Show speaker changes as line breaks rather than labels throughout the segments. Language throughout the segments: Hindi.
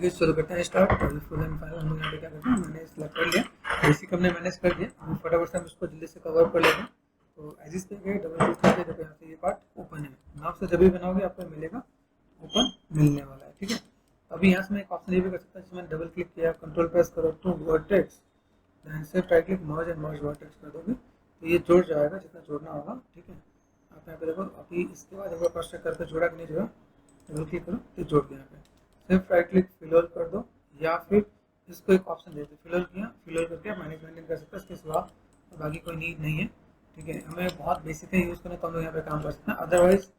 चलिए शुरू करते हैं स्टार्ट। फुल एंड फाइनल हम लोग यहाँ पे क्या करते हैं, मैंने सिलेक्ट कर लिया, बेसिक हमने मैनेज कर दिया। हम फटाफट से हम इसको जल्दी से कवर कर लेते हैं। तो एजिस पे गए, डबल क्लिक करके देखो यहाँ से ये पार्ट ओपन है। नाम से जब भी बनाओगे आपको मिलेगा, ओपन मिलने वाला है। ठीक है, अभी यहाँ से मैं एक ऑप्शन ये भी कर सकता हूँ, जिसमें डबल क्लिक किया, कंट्रोल प्रेस करो टू वर्टेक्स, दैन से right click merge and merge vertex कर दोगे तो ये जुड़ जाएगा जितना जोड़ना होगा। ठीक है, आप यहाँ पे देखो, अभी इसके बाद एक बार क्रॉस चेक करके जोड़ा कि नहीं जोड़ा, डबल क्लिक करो तो जोड़ गया। यहाँ पे सिर्फ राइट क्लिक फिलर कर दो, या फिर इसको एक ऑप्शन दे दो, फिलर किया, फिलर करके आप मैनेजमेंट कर सकते हो, इसके सिवा बाकी कोई नीड नहीं है। ठीक है, हमें बहुत बेसिक है यूज़ करना तो हम लोग यहाँ पे काम कर सकते हैं। अदरवाइज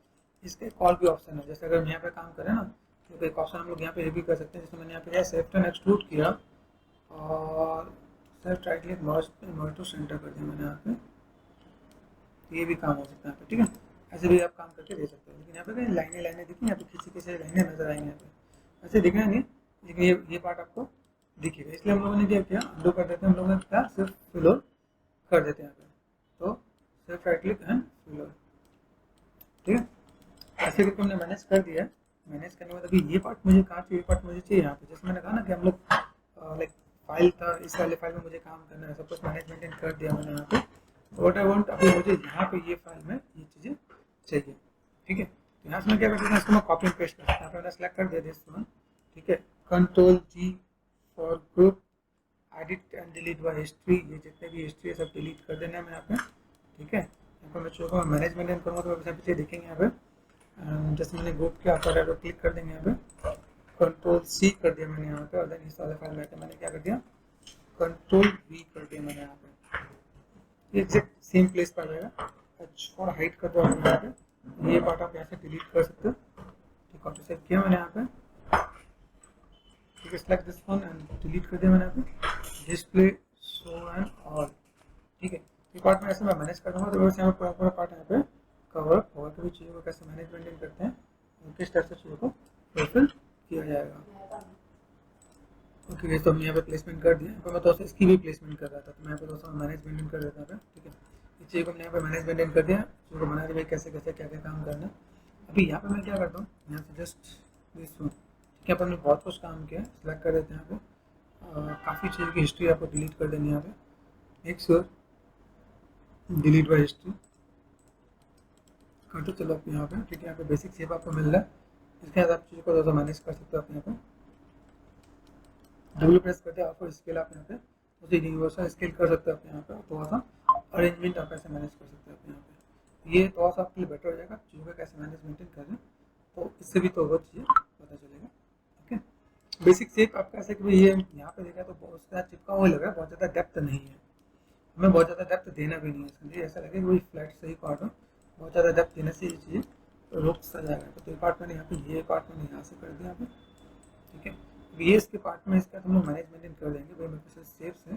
इसके एक और भी ऑप्शन है, जैसे अगर हम यहाँ पे काम करें ना तो एक ऑप्शन हम लोग यहाँ पे ये भी कर सकते हैं, जैसे मैंने यहाँ पे सेलेक्ट एंड एक्सट्रूड किया और सिर्फ right click merge to center कर दिया मैंने यहाँ पे, तो ये भी काम हो सकता है यहाँ पे। ठीक है, ऐसे भी आप काम करके दे सकते हो। लेकिन यहाँ पे कहीं लाइनें लाइनें दिखी, यहाँ पे खींची खींची लाइनें नजर आएंगे यहाँ पे, ऐसे दिखना नहीं, लेकिन ये पार्ट आपको दिखेगा। इसलिए हम लोगों ने क्या किया, अंडू कर देते हैं हम लोगों ने, क्या सिर्फ फिलर कर देते हैं यहाँ पे, तो सिर्फ राइट क्लिक एंड फिलर। ठीक है, ऐसे करके हमने मैनेज कर दिया है। मैनेज करने के बाद अभी ये पार्ट मुझे कहाँ चाहिए, ये पार्ट मुझे चाहिए यहाँ पे। जैसे मैंने कहा ना कि हम लोग लाइक फाइल था, इस वाले फाइल में मुझे काम करना है, सब कुछ मैनेजमेंट कर दिया मैंने यहाँ पे। व्हाट आई वांट, अभी मुझे यहाँ पे ये फाइल में ये चीज़ें चाहिए। ठीक है, तो यहाँ से मैं क्या करता हूँ, इसको मैं कॉपी एंड पेस्ट करता हूँ। यहाँ पे मैंने सेलेक्ट कर दिया दिस वन। ठीक है, control G for group, edit and delete by history, ये जितने भी हिस्ट्री है सब डिलीट कर देना है मैं यहाँ पे। ठीक है, यहाँ पर मैं चूँगा मैनेजमेंट करूँगा तो पीछे देखेंगे यहाँ पे, जैसे मैंने ग्रुप किया पर क्लिक कर देंगे यहाँ पे, कंट्रोल सी कर दिया मैंने यहाँ पे, और देन इस वाले फाइल में मैंने क्या कर दिया, कंट्रोल वी कर दिया मैंने यहाँ पे, एग्जैक्ट सेम प्लेस पर आ जाएगा। और हाइड कर दो यहाँ पे, ये पार्ट आप यहाँ से डिलीट कर सकते हो। ठीक, कॉपी सेव किया मैंने यहाँ पे। ठीक है, select this one and delete कर दिया मैंने यहाँ पे, डिस्प्ले शो एंड ऑल। ठीक है, ये पार्ट में ऐसे मैं मैनेज कर दूँगा, तो वैसे यहाँ पूरा पूरा पार्ट यहाँ पे कवर होगा, कभी चीज़ों को कैसे मैनेजमेंट करते हैं, किस तरह से चीज़ों को फुलफिल किया जाएगा। ओके, तो हमने यहाँ पे प्लेसमेंट कर दिया। यहाँ पर मैं तो इसकी भी प्लेसमेंट कर रहा था, तो मैं यहाँ पे दोस्तों मैनेजमेंट कर देता था। ठीक है, इस चीज़ को मैंने यहाँ पे मैनेजमेंट कर दिया, चीज़ों को बना दिया कैसे कैसे क्या क्या काम करना है। अभी यहाँ पे मैं क्या करता हूँ, यहाँ से जस्ट दिस वन। ठीक है, अपन ने बहुत कुछ काम किया, सिलेक्ट कर देते हैं यहाँ पे, काफ़ी चीज़ों की हिस्ट्री आपको डिलीट कर देनी है यहाँ पे। Make sure delete by history करते चलो आप यहाँ पे। ठीक है, यहाँ पे बेसिक शेप आपको मिल रहा है, इसके बाद आप चीज़ों को थोड़ा मैनेज कर सकते हो आप यहाँ पे। डब्ल्यू प्रेस करते हैं आपको स्केल, आप यहाँ पे उसे यूनिवर्सल स्केल कर सकते हो आप यहाँ पे, थोड़ा सा अरेंजमेंट आप ऐसे मैनेज कर सकते हो आप यहाँ पे। ये थोड़ा सा आपके लिए बेटर हो जाएगा, चीज़ों का कैसे मैनेज मेंटेन कर रहे हैं, तो इससे भी तो बहुत चीज़ें पता चलेगा। ठीक है, बेसिक शेप आपका ऐसे कि ये यहाँ पे देखा तो उसके साथ चिपका हुआ लग रहा है, बहुत ज़्यादा डेप्थ नहीं है, हमें बहुत ज़्यादा डेप्थ देना भी नहीं है इसके, ऐसा लगे वही फ्लैट सही पार्ट हो, बहुत ज़्यादा डेप्थ देने से ये चीज़ें रुक सा जाएगा। तो ये पार्ट मैंने यहाँ पे, ये पार्ट मैंने यहाँ से कर दिया यहाँ पे। ठीक है, ये इसके पार्ट में इसका हम लोग मैनेजमेंट कर देंगे भाई, मेरे पास शेप्स है,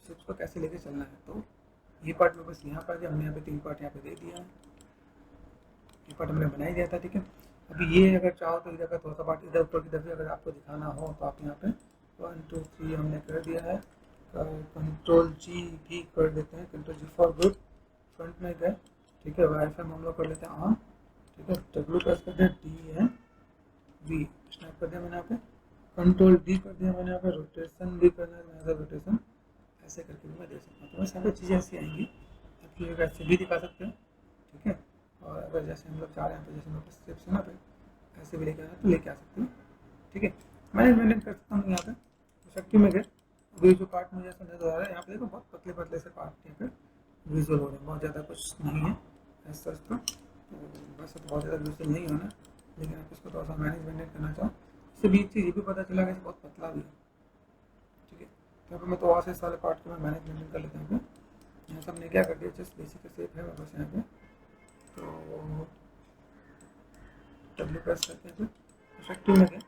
शेप्स को कैसे लेके चलना है। तो ये पार्ट मेरे पास यहाँ पर आ गया, हमने यहाँ पे 3 पार्ट यहाँ पे दे दिया है, ये पार्ट हमने बना ही दिया था। ठीक है, अभी ये अगर चाहो तो इधर का थोड़ा सा पार्ट इधर ऊपर की तरफ अगर आपको दिखाना हो तो आप यहाँ पे 1 2 3 हमने कर दिया है, कंट्रोल जी भी कर देते हैं, control G for group, front में गए। ठीक है, वाईफाई हम लोग कर लेते हैं ऑन। ठीक है, डब्ल्यू प्रेस कर दिया, डी एन वी स्नैप कर दिया मैंने यहाँ पे, कंट्रोल डी कर दिया मैंने यहाँ पे, रोटेशन भी करना है यहाँ से, रोटेशन ऐसे करके भी मैं दे सकता हूँ। तो बस यहाँ पे चीज़ें ऐसी आएंगी, आप चीज़ों को ऐसे भी दिखा सकते हैं। ठीक है, और अगर जैसे हम लोग चाह रहे हैं तो जैसे मेरे स्टेप्स है ना पे ऐसे भी लेके आना तो लेके आ सकते हो। ठीक है, मैनेजमेंट कर सकता हूँ यहाँ पे। तो शक्ति में गए, अभी जो पार्ट मुझे ऐसा नजर आ रहा है यहाँ पे देखो, बहुत पतले पतले से पार्ट यहाँ पे विजुअल हो रहे हैं, बहुत ज़्यादा कुछ नहीं है ऐसा तो बस बहुत ज़्यादा विजुअल नहीं होना, लेकिन आप इसको थोड़ा सा मैनेजमेंट करना चाहो। इससे भी एक चीज़ ये भी पता चला कि बहुत पतला भी है। ठीक है, तो यहाँ पर मैं तो वहाँ से इस वाले पार्ट को मैं मैनेजमेंट कर लेता हूँ। यहाँ से हमने क्या कर दिया, जस्ट बेसिक शेप है बस यहाँ पे, तो डब्ल्यू प्रेस करते हैं तो इफेक्टिव में गए,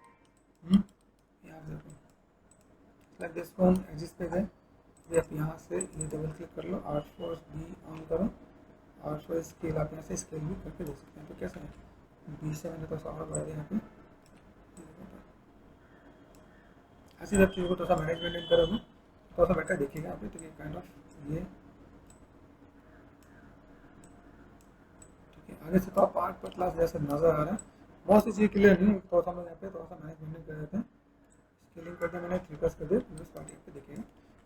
यहाँ देखो लाइक दिस वन एग्जिस पे गए, फिर आप यहाँ से ये डबल क्लिक कर लो, R4 भी ऑन करो, R4 स्केल आप यहाँ से स्केल भी करके दे सकते हैं। तो कैसा है, 20 से मैंने थोड़ा सा और बढ़ा दिया यहाँ पे, ऐसी सब चीज़ों को थोड़ा सा मैनेजमेंट करोगे थोड़ा सा बेटर देखिएगा यहाँ पे। तो ये काइंड ऑफ ये ठीक है, आगे से तो पार्ट पतला जैसे नजर आ रहा है, बहुत सी चीज़ क्लियर नहीं, थोड़ा सा मैं यहाँ पे थोड़ा सा मैनेजमेंट कर देते हैं, स्केलिंग कर दिया मैंने, 3 प्लस कर दिया, प्रीवियस पार्ट यहाँ पे देखिएगा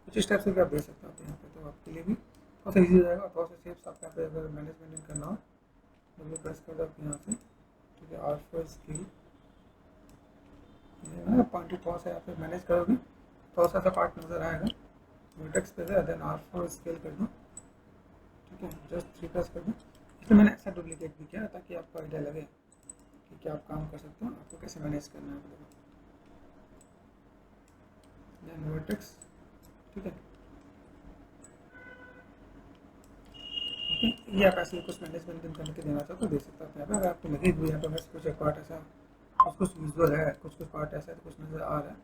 कुछ इस टाइप से भी आप दे सकते हो आप यहाँ पे, तो आपके लिए भी थोड़ा सा ईजी हो जाएगा। थोड़ा सा शेप्स आपको यहाँ पे अगर मैनेजमेंट करना हो डब्ल्यू प्रेस कर दो आप यहाँ से, ठीक है। आर फॉर स्केल पॉइंट थोड़ा सा यहाँ पे मैनेज करोगे थोड़ा सा पार्ट नज़र आएगा, वर्टेक्स पे है, देन आर फॉर स्केल कर दो, ठीक है। जस्ट 3 प्लस कर दो। इसमें मैंने ऐसा डुप्लीकेट भी किया ताकि आपको आइडिया लगे कि क्या आप काम कर सकते हो, आपको कैसे मैनेज करना है आपको। देन वर्टेक्स, ठीक है। ये आप ऐसे कुछ मैनेजमेंट करके देना चाहो तो दे सकते हो यहाँ पे। अगर आपको लगे भी यहाँ पे बस कुछ एक पार्ट ऐसा कुछ विजुअल है, कुछ पार्ट ऐसा है, तो कुछ नज़र आ रहा है,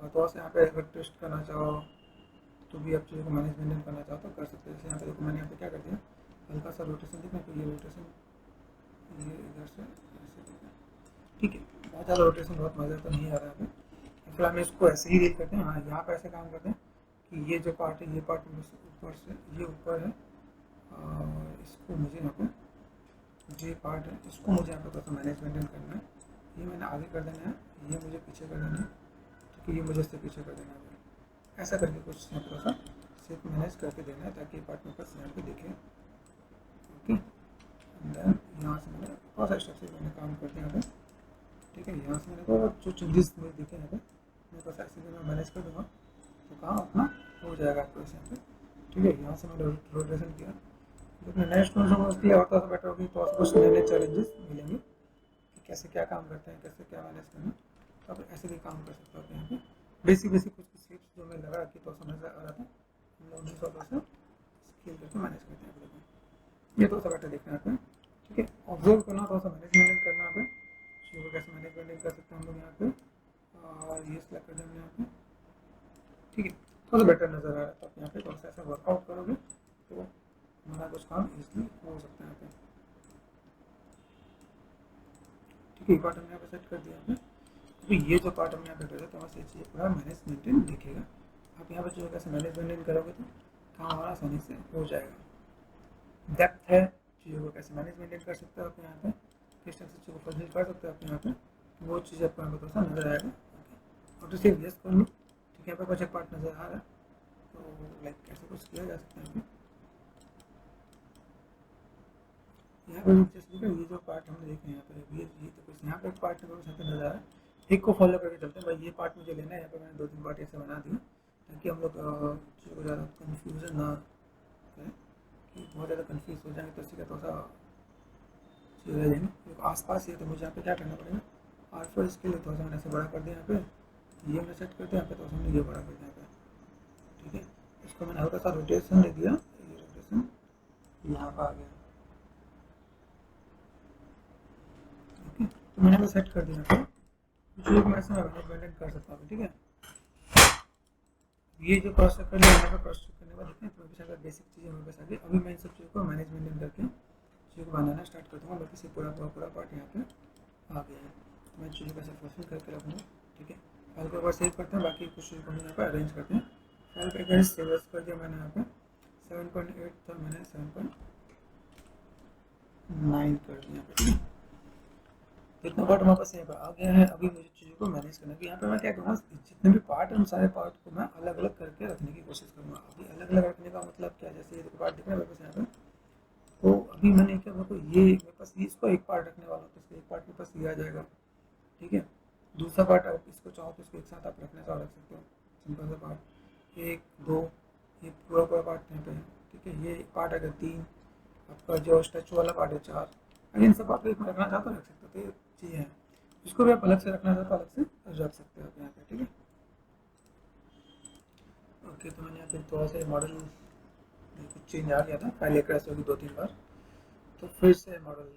और थोड़ा सा यहाँ पे अगर टेस्ट करना चाहो तो भी आप चीज़ों को मैनेजमेंट करना चाहो तो कर सकते हो। जैसे यहाँ पे देखो मैंने यहाँ पे क्या कर दिया, हल्का सा रोटेशन देखना, तो ये रोटेशन ये इधर से ऐसे देखना, ठीक है। बहुत ज़्यादा रोटेशन बहुत मज़ा तो नहीं आ रहा है। फिर हम इसको ऐसे ही डील करते हैं। हाँ, यहाँ पे ऐसे काम करते हैं कि ये जो पार्ट है, ये पार्ट ऊपर से ये ऊपर है, और इसको मुझे यहाँ पे ये पार्ट है, इसको मुझे यहाँ पे थोड़ा सा मैनेजमेंट करना है। ये मैंने आगे कर देना है, ये मुझे पीछे कर देना है, ठीक है। ये मुझे इससे पीछे कर देना है, ऐसा करके कुछ यहाँ पे थोड़ा सा शेप मैनेज करके देना है ताकि पार्ट में बस यहाँ पे दिखे, ओके। देन यहाँ से मैंने थोड़ा सा स्टेप से मैंने काम कर दिया यहाँ पे, ठीक है। यहाँ से मैंने थोड़ा जो चेंजेस मुझे दिखे यहाँ पे मैं बस ऐसे मैं मैनेज कर दूँगा तो काम अपना हो जाएगा आपको इस यहाँ पे, ठीक है। यहाँ से मैंने रोटेशन किया, लेकिन नेक्स्ट वर्जन में उसके लिए और थोड़ा सा बेटर होगी, तो कुछ नए नए चैलेंजेस मिलेंगे कि कैसे क्या काम करते हैं, कैसे क्या मैनेज करना है, तो आप ऐसे भी काम कर सकते हो आप यहाँ पे। बेसिक कुछ शेप्स जो मैं लगा कि थोड़ा सा नजर आ रहा था, हम लोग उन्हीं थोड़ा सा स्केल करके मैनेज करते हैं आप लोग। ये थोड़ा सा बेटर देखना है आपको, ठीक है। ऑब्जर्व करना, थोड़ा सा मैनेजमेंट करना है आप चीज़ों को कैसे मैनेजमेंट कर सकते हैं हम लोग यहाँ पे, और ये सिलेक्ट कर देंगे यहाँ पे, ठीक है। थोड़ा सा बेटर नज़र आ रहा है, तो आप यहाँ पे थोड़ा सा ऐसा वर्कआउट करोगे तो हमारा कुछ काम ईजिली हो सकता है यहाँ पे, ठीक है। ये पार्ट हमने यहाँ पे सेट कर दिया यहाँ पे। तो ये जो पार्ट हमने यहाँ पे कर दिया तो वहाँ से चीज़ पूरा मैनेजमेंट दिखेगा। आप यहाँ पे जो कैसे मैनेजमेंट करोगे तो काम हमारा आसानी से हो जाएगा। डेप्थ है, चीज़ों को कैसे मैनेजमेंट कर सकते हो आप यहाँ पे, किस टाइप से चीज़ों को फजिल कर सकते हो आप यहाँ पे, वो चीज़ आपको यहाँ पे थोड़ा सा नजर आएगा, ओके। और तो सिर्फ यस कर लो, ठीक है। यहाँ पे कुछ एक पार्ट नजर आ रहा है तो लाइक कैसे कुछ किया जा सकता है यहाँ पे जैसे ये जो पार्ट हमने देखे यहाँ पे, ये तो कुछ यहाँ पे एक पार्ट नजर आ रहा है, एक को फॉलो करके चलते हैं भाई। ये पार्ट मुझे लेना है, यहाँ पे मैंने 2-3 पार्ट ऐसे बना दिए ताकि हम लोग चीज़ों को ज़्यादा कन्फ्यूजन ना करें कि बहुत ज़्यादा कन्फ्यूज हो जाएंगे तो इसी का थोड़ा सा चीज़ रह जाएंगे आस पास। ये तो मुझे यहाँ पे क्या करना पड़ेगा, आर फॉर इसके लिए थोड़ा सा मैंने ऐसे बड़ा कर दिया यहाँ पे, ये मैंने सेट कर दिया यहाँ पे, तो हमने ये बड़ा कर दिया यहाँ पे, ठीक है। इसको मैंने हल्का सा रोटेशन दे दिया, ये रोटेशन यहाँ पर आ गया, तो मैंने सेट कर दिया था। जो मैं ऐसा मैनेजमेंट कर सकता हूँ, ठीक है। ये जो क्रॉस चेक कर लिया, यहाँ पे क्रॉस चेक करने के बाद देखते हैं तो मेरे पास अगर बेसिक चीज़ें मेरे पास आ गई। अभी मैं इन सब चीज़ों को मैनेजमेंट करके चीज़ों को बनाना स्टार्ट कर दूँगा। बाकी से पूरा पार्ट यहाँ पे आ गया है, तो मैं चीज़ों को ऐसे फॉर्मेट करके रखूँगा, ठीक है। फाइल को एक बार सेव करते हैं, बाकी कुछ चीज़ों को हम यहाँ पर अरेंज करते हैं। फाइल पर एक बार सेव कर दिया मैंने, यहाँ पे 7.8 था, मैंने 7.9 कर दिया यहाँ पे, इतना पार्ट हमारे पास यहाँ पर आ गया है। अभी मुझे चीज़ों को मैनेज करना है, यहाँ पे मैं क्या करूँगा, जितने भी पार्ट हैं उन सारे पार्ट को मैं अलग अलग करके रखने की कोशिश करूँगा। अभी अलग अलग रखने का मतलब क्या, जैसे ये पार्ट दिख रहा है मेरे पास यहाँ पे, तो अभी मैंने क्या मेरे को ये मेरे पास इसको एक पार्ट रखने वाला हूँ, तो इसको एक पार्ट मेरे पास ये आ जाएगा, ठीक है। दूसरा पार्ट आप इसको चाहो तो इसको एक साथ आप रखना चाहो रख सकते हो, सिंपल सा पार्ट 1 2, ये पूरा पार्ट यहाँ पे है, ठीक है। ये पार्ट अगर 3, आपका जो स्टैचू वाला पार्ट है 4, अगर इन सब पार्ट को रखना चाहते हो रख सकते हो, तो ये चीज़ें हैं। इसको भी आप अलग से रखना चाहते हो अलग से रख सकते हो आप यहाँ पे, ठीक है। ओके, तो मैंने यहाँ पे थोड़ा सा मॉडल कुछ चेंज आ गया था, पहले क्रैश होगी 2-3 बार, तो फिर से मॉडल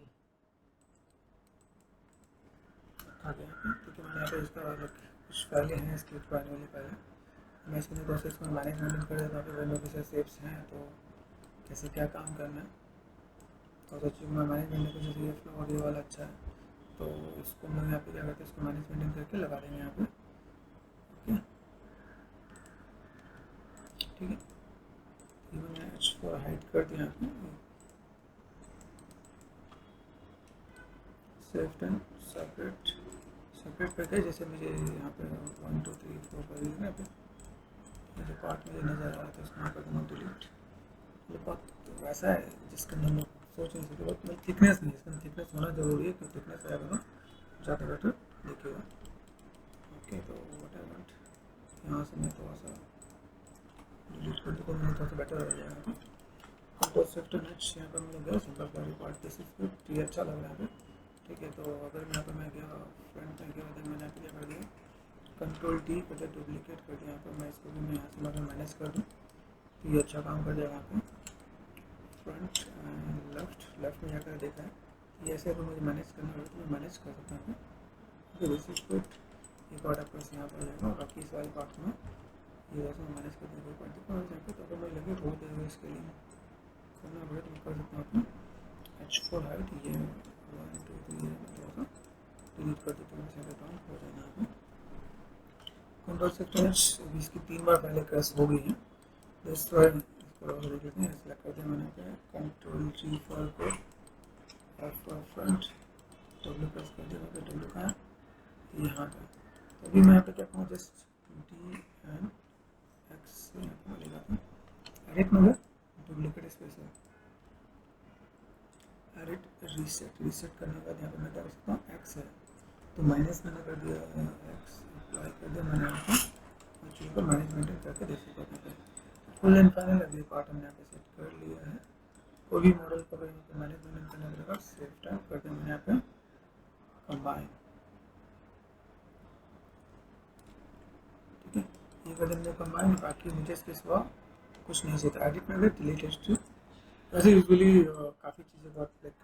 आ गया, ठीक है। मैंने यहाँ पे इसका कुछ फाइलें हैं स्क्रिप्ट आने वाली फाइलें, मैं इसमें प्रोसेस में मैनेजमेंट कर देता हूँ, वहाँ पे शेप्स हैं तो कैसे क्या काम करना है, और सचिव में मैनेजमेंट को जैसे ये फ्लो ऑडियो वाला अच्छा है तो इसको हम लोग यहाँ पे क्या करते हैं, इसको मैनेजमेंट करके लगा देंगे यहाँ पे, ओके, ठीक है। ये मैंने इसको हाइड कर दिया यहाँ पे, सेफ्ट एंड सेपरेट सेपरेट करके, जैसे मुझे यहाँ पे 1 2 3 4 5 यहाँ पे ये जो पार्ट मुझे नज़र आ रहा था उसको यहाँ कर दूँगा डिलीट। ये बहुत वैसा है जिसके अंदर मैं सोच नहीं सकती, बहुत थिकनेस नहीं है, इसका थिकनेस होना ज़रूरी है, क्योंकि थिकनेस आएगा तो ज़्यादा बेटर देखिएगा। ओके, तो व्हाट आई वांट, यहाँ से मैं थोड़ा सा डिलीट कर दूँगा, मुझे थोड़ा सा बेटर हो जाएगा। कंट्रोल शिफ्ट नेक्स्ट यहाँ पर मैंने गया सिंपल का पार्ट दिस इज गुड, ये अच्छा लग रहा है। ठीक है, तो अगर यहाँ पर मैं गया फ्रंट में गया, मैंने यहाँ क्या कर दिया, कंट्रोल डी कर दिया, डुप्लीकेट कर दिया। यहाँ पर मैं इसको भी मैं यहाँ से अगर मैनेज कर दूँ तो ये अच्छा काम कर जाएगा। यहाँ पे फ्रंट एंड लेफ्ट में जाकर देखा है, ये ऐसे तो मुझे मैनेज करना होगा, तो मैं मैनेज कर सकता हूँ। ओके, दिस इज गुड, ये पार्ट आपका यहाँ पर जाएगा, और बाकी सारे पार्ट में ये वैसे मैं मैनेज कर दूँगा। पार्ट देखो यहाँ पे, तो अगर मैं लगे रो देगा इसके लिए करना पड़े तो मैं कर सकता हूँ अपना H4 हाइट, ये 1 2 3 थोड़ा सा डिलीट कर देता हूँ, सेट डाउन हो जाएगा। यहाँ पे कंट्रोल शिफ्ट इसकी 3 बार पहले क्रैश हो गई है, इसको देख लेते हैं। सेलेक्ट करते हैं मैंने control G for code, F for front, W press कर दिया। यहाँ डब्ल्यू का यहाँ का, तो अभी मैं यहाँ पे क्या कहूँ, जस्ट डी एंड एक्स से यहाँ पर मिलेगा था एडिट में डुप्लीकेट स्पेस है, एडिट रीसेट करने के बाद यहाँ पे मैं क्या कर सकता हूँ, एक्स है तो माइनस मैंने कर दिया, एक्स अप्लाई कर दिया मैंने यहाँ पर चीज़ को माइनस मेंटेन करके देख सकता हूँ। फुल एंड फाइनल अभी पार्ट हमने यहाँ पे सेट कर लिया है। कोई भी मॉडल को यहाँ पे मैनेज मेंटेन करना पड़ेगा, सेव टाइप करके मैंने यहाँ पे कंबाइन, ठीक है, ये कर देंगे कंबाइन। बाकी मुझे इसके सिवा कुछ नहीं चाहिए। एडिट में डिलीट हिस्ट्री, वैसे यूजुअली काफ़ी चीज़ें बहुत लाइक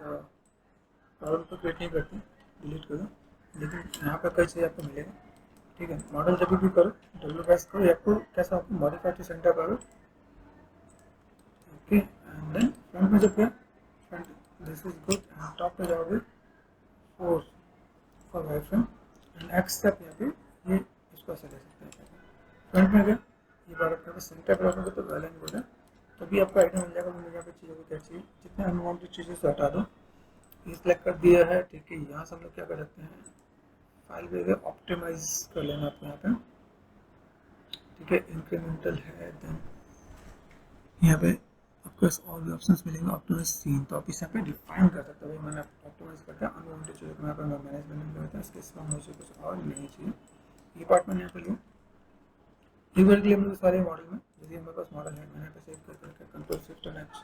प्रॉब्लम तो क्रिएट नहीं करती, डिलीट कर दो, लेकिन यहाँ पर कई चीज़ आपको मिलेगा। ठीक है, मॉडल जब भी करो डब्ल्यू प्रेस करो, आपको कैसा आपको मॉडिफाई टू सेंटर करो। ओके, एंड देन फ्रंट में जब गया, front this is good, and top पे जाओगे 4 for Y front and X तक, यहाँ पे ये इसको ऐसा ले सकते हैं। फ्रंट में गया, ये बार अपने सेंटर पर रखोगे तो वेल एंड गुड है, तभी आपका आइडिया मिल जाएगा मुझे यहाँ पे चीज़ों को क्या चाहिए। जितने अनवांटेड चीज़ें से हटा दो, ये सिलेक्ट कर दिया है। ठीक है, यहाँ से हम लोग क्या कर सकते हैं, फाइल पे ऑप्टिमाइज कर लेना आपको यहाँ पे। ठीक है, इंक्रीमेंटल है, देन यहाँ पे आपको और भी ऑप्शंस मिलेंगे, ऑप्टिमाइज सीन, तो आप इस यहाँ पे डिफाइन कर सकते हो। भाई मैंने ऑप्टिमाइज करके अनवांटेड चीज़ों को यहाँ पे मैं मैनेजमेंट करता हूँ, इसके सिवा मुझे कुछ और नहीं चाहिए। ये पार्ट मैंने यहाँ पे लिया, एक बार के लिए मुझे सारे मॉडल में, जैसे मेरे पास मॉडल है, मैंने यहाँ पे सेव करके कंट्रोल शिफ्ट एंड एच,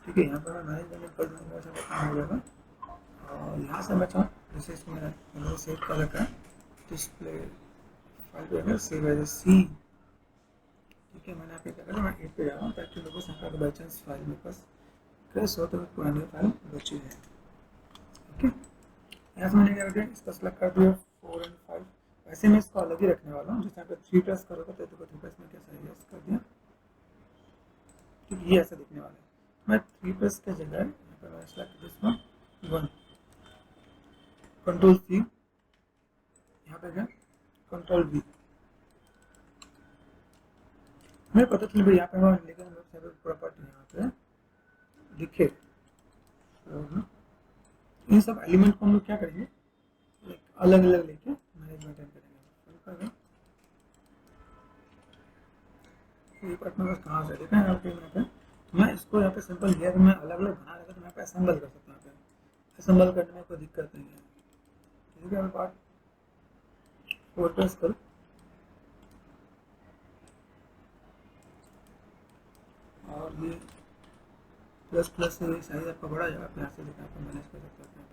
ठीक है, यहाँ पर मैं मैनेजमेंट कर दूँगा, वैसा काम हो जाएगा। और यहाँ से मैं चाहूँ जैसे इसमें मैंने सेव कर रखा है, डिस्प्ले फाइल पे अगर सेव एज सी, ठीक है, मैंने यहाँ पे क्या करा, मैं 8 पे जा रहा हूँ ताकि लोगों से बाई चांस फाइल मेरे पास क्रैश हो तो पुरानी फाइल बची है। ओके, यहाँ से मैंने क्या किया, इसका सेलेक्ट कर दिया 4 एंड 5, वैसे मैं इसको अलग ही रखने वाला हूँ। जिस यहाँ पे 3 प्रेस करोगे तो देखो 3 प्रेस में कैसा है, यस कर दिया, ठीक, ये ऐसा दिखने वाला है। मैं 3 प्रेस के जगह यहाँ पर मैं select this one 1, control C, यहाँ पे गया कंट्रोल वी, मैं पता चल भाई यहाँ पे मैं, लेकिन मेरे प्रॉपर्टी यहाँ पे दिखे, इन सब एलिमेंट को हम लोग क्या करेंगे, अलग अलग लेके मैनेजमेंट करेंगे। ये पार्ट में बस कहाँ से देखा है यहाँ पे, मैं इसको यहाँ पे सिंपल लिया, मैं अलग अलग बना लेगा तो मैं पे असेंबल कर सकता हूँ। यहाँ पे असेंबल करने में कोई दिक्कत नहीं है। ठीक है, मैं पार्ट 4 प्रेस करूँ, और ये प्लस प्लस से साइज आपका बड़ा जाएगा, आप यहाँ से देखा आपको मैनेज कर सकते हैं।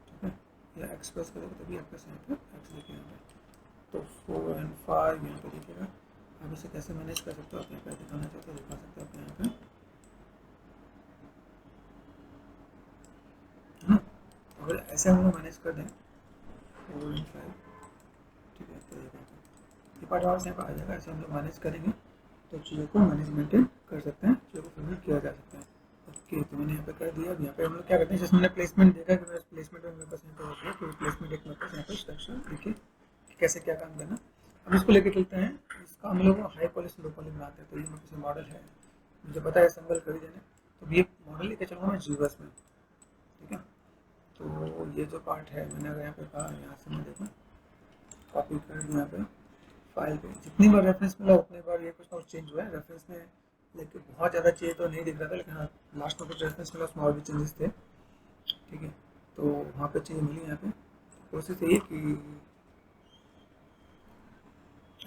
ठीक है, या एक्स प्रेस करेगा तभी आपका यहाँ पे एक्स देखिए यहाँ पे, तो 4 एंड 5 यहाँ पे देखिएगा। आप इसे कैसे मैनेज कर सकते हो, आप यहाँ पे दिखाना चाहते हो दिखा सकते हो आप यहाँ पे, है ना। अगर ऐसे हम लोग मैनेज कर दें 4 एंड 5, ठीक है, तो ये पार्ट और यहाँ पर आ जाएगा। ऐसे हम लोग मैनेज करेंगे तो चीज़ों को मैनेजमेंट कर सकते हैं, चीज़ों को सबमिट किया जा सकता है। ओके, तो मैंने यहाँ पे कर दिया। अब यहाँ पे हम लोग क्या करते हैं, जैसे मैंने प्लेसमेंट देखा कि मेरे प्लेसमेंट में मेरे पास यहाँ पे हो गया, तो प्लेसमेंट एक मेरे पास यहाँ पे स्ट्रक्चर देखिए कैसे क्या काम करना। अब इसको लेके चलते हैं, इसका हम लोग हाई पॉलिश लो पॉलिश बनाते हैं। तो ये मेरे पास मॉडल है, मुझे पता है असेंबल कर ही देने, तो ये मॉडल लेके चलूँगा मैं जीबस में। तो ये जो पार्ट है मैंने अगर यहाँ पे कहा, यहाँ से मैं देखो कॉपी कर दिया यहाँ पे फाइल पे, जितनी बार रेफरेंस मिला उतनी बार ये कुछ ना कुछ चेंज हुआ है रेफरेंस में, लेकिन बहुत ज़्यादा चेंज तो नहीं दिख रहा था, लेकिन हाँ लास्ट में कुछ रेफरेंस मिला उसमें और भी चेंजेस थे। ठीक है, तो वहाँ पे चेंज मिली यहाँ पे। कोशिश यही है कि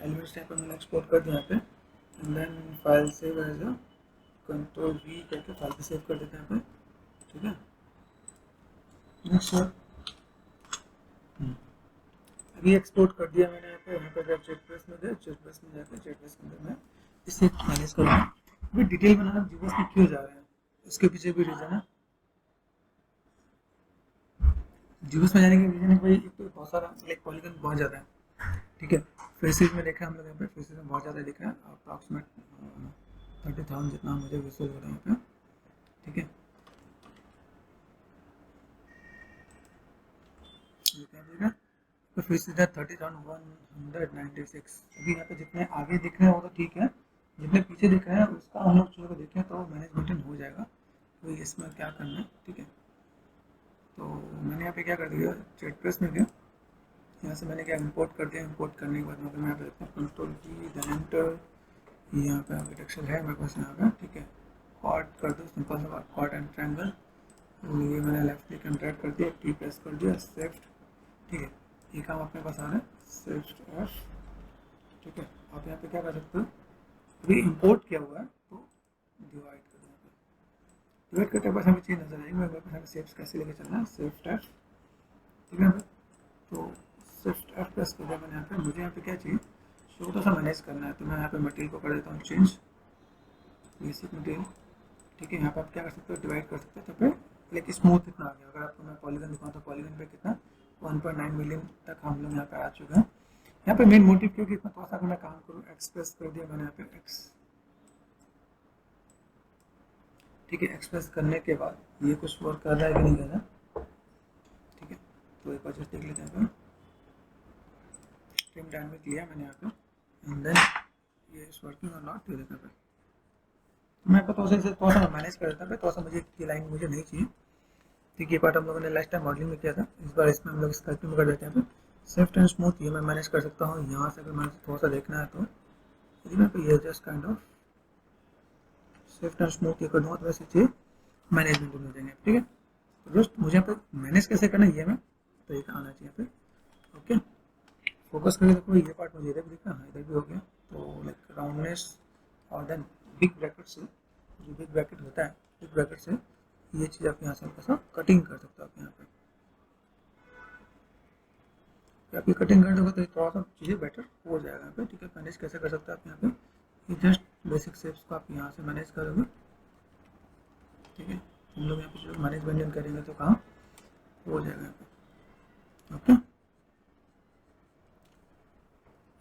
एलिमेंट्स यहाँ पे मैंने एक्सपोर्ट कर दिया यहाँ पे, and then file save as a control V करके फाइल पे सेव कर देते हैं यहाँ पे। ठीक है, नेक्स्ट अभी एक्सपोर्ट कर दिया मैंने यहाँ पे। यहाँ पे जब जेटब्रेस में गए, जेटब्रेस में जाकर जेटब्रेस के अंदर मैं इसे मैनेज करूँगा। अभी डिटेल बनाना जीबस में क्यों जा रहे हैं, इसके पीछे भी रीज़न है। जीबस में जाने के रीज़न है भाई, एक तो बहुत सारा लाइक पॉलीगन बहुत ज़्यादा है। ठीक है, फेसेस में देखा हम लोग यहाँ पे, फेसेस में बहुत ज़्यादा दिख रहा है, अप्रॉक्सीमेट 30,000 जितना मुझे विजुअल हो रहा है यहाँ पे। ठीक है, तो फिर सीधा 30,196। अभी यहाँ पे जितने आगे दिख रहे हैं वो तो ठीक है, जितने पीछे दिख रहे हैं उसका हम लोग चलो को देखें तो मैनेजमेंट हो जाएगा। तो इसमें क्या करना है, ठीक है, तो मैंने यहाँ पे क्या कर दिया, जेटब्रेस में गया, यहाँ से मैंने क्या इंपोर्ट कर दिया। इंपोर्ट करने के बाद मैं यहाँ पे देखता हूँ कंट्रोल की देन एंटर, यहाँ पे आर्किटेक्चर है मेरे पास यहाँ पे। ठीक है, कॉर्ड कर दो, सिंपल सा कॉर्ड एंड ट्रायंगल, ये मैंने लेफ्ट क्लिक एंड ड्रैग कर दिया, टी प्रेस कर दिया, शिफ्ट। ठीक है, ये काम अपने पास आ रहा है, शिफ्ट एफ। ठीक है, आप यहाँ पे क्या कर सकते हो, अभी इंपोर्ट किया हुआ है तो डिवाइड कर दें, डिवाइड करते पास हमें चीज़ नजर आएगी, मेरे पास हमें शेप्स कैसे लेके चलना है, शिफ्ट एफ। ठीक है, तो शिफ्ट एफ प्रेस कर दिया मैंने यहाँ पे। मुझे यहाँ पे क्या चाहिए, छोटा सा मैनेज करना है, तो मैं यहाँ पे मटेरियल को कर देता हूँ चेंज, बेसिक मटेरियल। ठीक है, यहाँ पे आप क्या कर सकते हो, डिवाइड कर सकते हो, तो पे लाइक स्मूथ इतना आ गया। अगर आपको मैं पॉलीगन दिखाऊँ तो पॉलीगन पे कितना 1.9 मिलियन तक हम लोग यहाँ पे आ चुके हैं। यहाँ पे मेन मोटिव क्योंकि इसमें थोड़ा सा अगर मैं काम करूँ, एक्सप्रेस कर दिया मैंने यहाँ पे एक्स। ठीक है, एक्सप्रेस करने के बाद ये कुछ वर्क कर रहा है कि नहीं कर रहा। ठीक है, तो एक बार जस्ट देख लेते हैं, ट्रिम डायनामिक लिया मैंने यहाँ पे, एंड देन ये इज वर्किंग और नॉट, ये देखना पे मैं थोड़ा सा मैनेज कर देता हूँ, थोड़ा सा मुझे ये लाइन मुझे नहीं चाहिए। ठीक है, ये पार्ट हम लोगों ने लास्ट टाइम मॉडलिंग में किया था, इस बार इसमें हम लोग स्कल्पिंग में कर देते हैं। यहाँ पे सॉफ्ट एंड स्मूथ ये मैं मैनेज कर सकता हूँ। यहाँ से अगर मुझे थोड़ा सा देखना है तो मैं पे ये just kind of soft and smooth ये कर दूँगा, तो वैसे चीज़ मैनेजमेंट हो जाएंगे। ठीक है, तो दोस्त मुझे यहाँ पे मैनेज कैसे करना है ये मैं तरीका आना चाहिए यहाँ पे। ओके, फोकस करके देखो, ये पार्ट मुझे इधर भी दिखा, हाँ इधर भी हो गया। तो लाइक राउंडनेस और देन बिग ब्रैकेट से, जो बिग ब्रैकेट होता है, बिग ब्रैकेट से ये चीज़ आप यहाँ से हल्का सा कटिंग कर सकते हो आप यहाँ पे। आप ये कटिंग कर दोगे तो थोड़ा सा चीज़ें बेटर हो जाएगा यहाँ पे। ठीक है, मैनेज कैसे कर सकते हैं आप यहाँ पे, ये जस्ट बेसिक शेप्स को आप यहाँ से मैनेज करोगे। ठीक है, हम लोग यहाँ पे जो मैनेज मेंटेन करेंगे तो काम हो जाएगा यहाँ पे। ओके,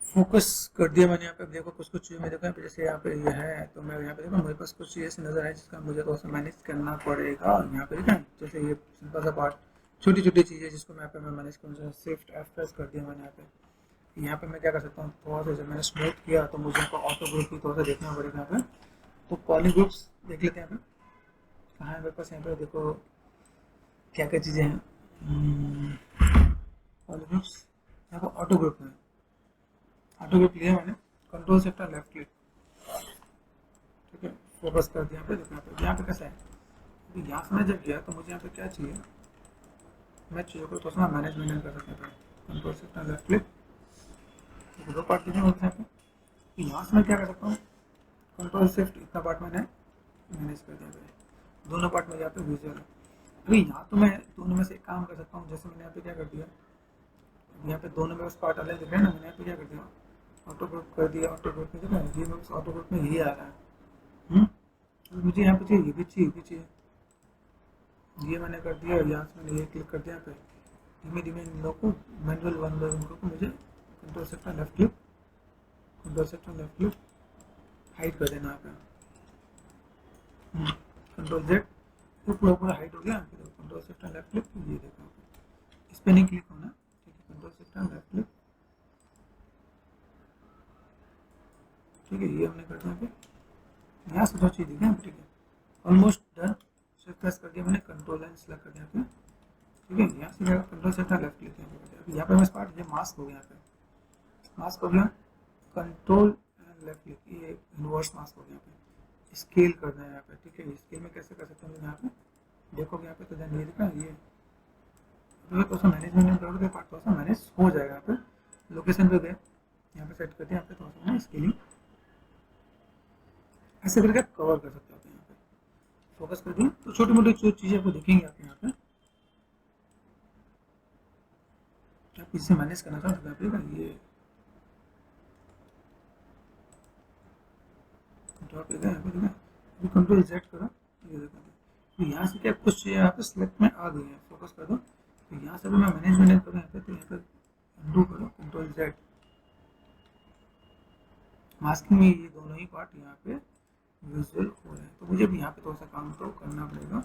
फोकस कर दिया मैंने यहाँ पे। देखो कुछ कुछ चीज़ें मैं देखो यहाँ पे, जैसे यहाँ पे ये है, तो मैं यहाँ पे देखो मेरे पास कुछ चीज़ें नजर आए जिसका मुझे थोड़ा सा मैनेज करना पड़ेगा यहाँ पे। ठीक है, जैसे ये सिंपल सा पार्ट, छोटी छोटी चीज़ें जिसको मैं यहाँ पे मैं मैनेज करूँ। शिफ्ट एफ प्रेस कर दिया मैंने यहाँ पे। यहाँ पे मैं क्या कर सकता हूँ, थोड़ा सा जब मैंने स्मूथ किया तो मुझे इनको ऑटो ग्रुप भी थोड़ा सा देखना पड़ेगा यहाँ पे। तो पॉली ग्रुप्स देख लेते हैं यहाँ पे, कहाँ है मेरे पास। यहाँ पे देखो क्या क्या चीज़ें हैं, पॉली ग्रुप्स यहाँ पर ऑटो ग्रुप में, ऑटो ग्रुप लिया मैंने, कंट्रोल शिफ्ट लेफ्ट क्लिक। ठीक है, फोकस कर दिया पे। देखो यहाँ पे कैसा है, अभी यहाँ से मैं जब गया तो मुझे यहाँ पे क्या चाहिए, मैं चीज़ों को थोड़ा सा मैनेजमेंट कर सकता हूँ। कंट्रोल शिफ्ट लेफ्ट क्लिक, दो पार्ट दिखे मुझे यहाँ पे। यहाँ से मैं क्या कर सकता हूँ, कंट्रोल शिफ्ट इतना पार्ट मैंने मैनेज कर दिया है, दोनों पार्ट में यहाँ पे विजुअल है। अभी यहाँ तो मैं दोनों में से एक काम कर सकता हूँ, जैसे मैंने यहाँ पे क्या कर दिया, यहाँ पे दोनों में उस पार्ट अलग दिख रहे हैं ना, मैंने यहाँ पे क्या कर दिया, ऑटो ग्रुप कर दिया। ऑटो ग्रुप में देखा ये ऑटो ग्रुप में यही आ रहा है। तो मुझे यहाँ पे चाहिए, ये भी चाहिए, ये भी चाहिए, ये मैंने कर दिया। यहाँ से मैंने ये क्लिक कर दिया यहाँ पे, धीमे धीमे इन लोग को मैनुअल वन बाय वन को मुझे control shift left click, control shift left click hide कर देना यहाँ पे। कंट्रोल जेड, तो पूरा पूरा हाइड हो गया। कंट्रोल शिफ्ट लेफ्ट क्लिक, ये देखो इस पर नहीं क्लिक होना। ठीक है, कंट्रोल शिफ्ट लेफ्ट क्लिक। ठीक है, ये हमने कर दिया यहाँ पे, यहाँ से जो चीज़ दिखा। ठीक है, ऑलमोस्ट डन। शिफ्ट प्रेस कर दिया मैंने, कंट्रोल एंड सेलेक्ट कर दिया पे। ठीक है। यहाँ से जाएगा कंट्रोल सेट लेफ्ट क्लिक यहाँ पे। अभी यहाँ पे मैं स्पार्ट ये मास्क हो गया, यहाँ पे मास्क हो गया, कंट्रोल एंड लेफ्ट क्लिक, ये इन्वर्स मास्क हो गया यहाँ पे। स्केल करना है यहाँ पे, ठीक है। स्केल में कैसे कर सकते हैं यहाँ पे देखोगे यहाँ पे तो ध्यान ये दिखा ये थोड़ा सा मैनेजमेंट करोगे तो पार्ट थोड़ा सा मैनेज हो जाएगा। यहाँ पे लोकेशन पे गए, यहाँ पे सेट करते हैं, यहाँ पे थोड़ा सा स्केलिंग ऐसे करके आप कवर कर सकते हो। यहाँ पे फोकस कर दिए तो छोटी मोटी जो चीज़ें आपको दिखेंगी आप यहाँ पे। आप इससे मैनेज करना चाहो तो ये ड्रॉप यहाँ पे देखा, अभी कंट्रोल जेड करो, ये देखो तो यहाँ से क्या कुछ चीज़ें यहाँ पे सिलेक्ट में आ गई है। फोकस कर दो तो यहाँ से भी मैं मैनेजमेंट करूँ यहाँ पे, तो यहाँ पे अंडू करो कंट्रोल जेड, मास्किंग में ये दोनों ही पार्ट यहाँ पे विजुअल हो रहे हैं। तो मुझे भी यहाँ पे थोड़ा सा काम तो करना पड़ेगा,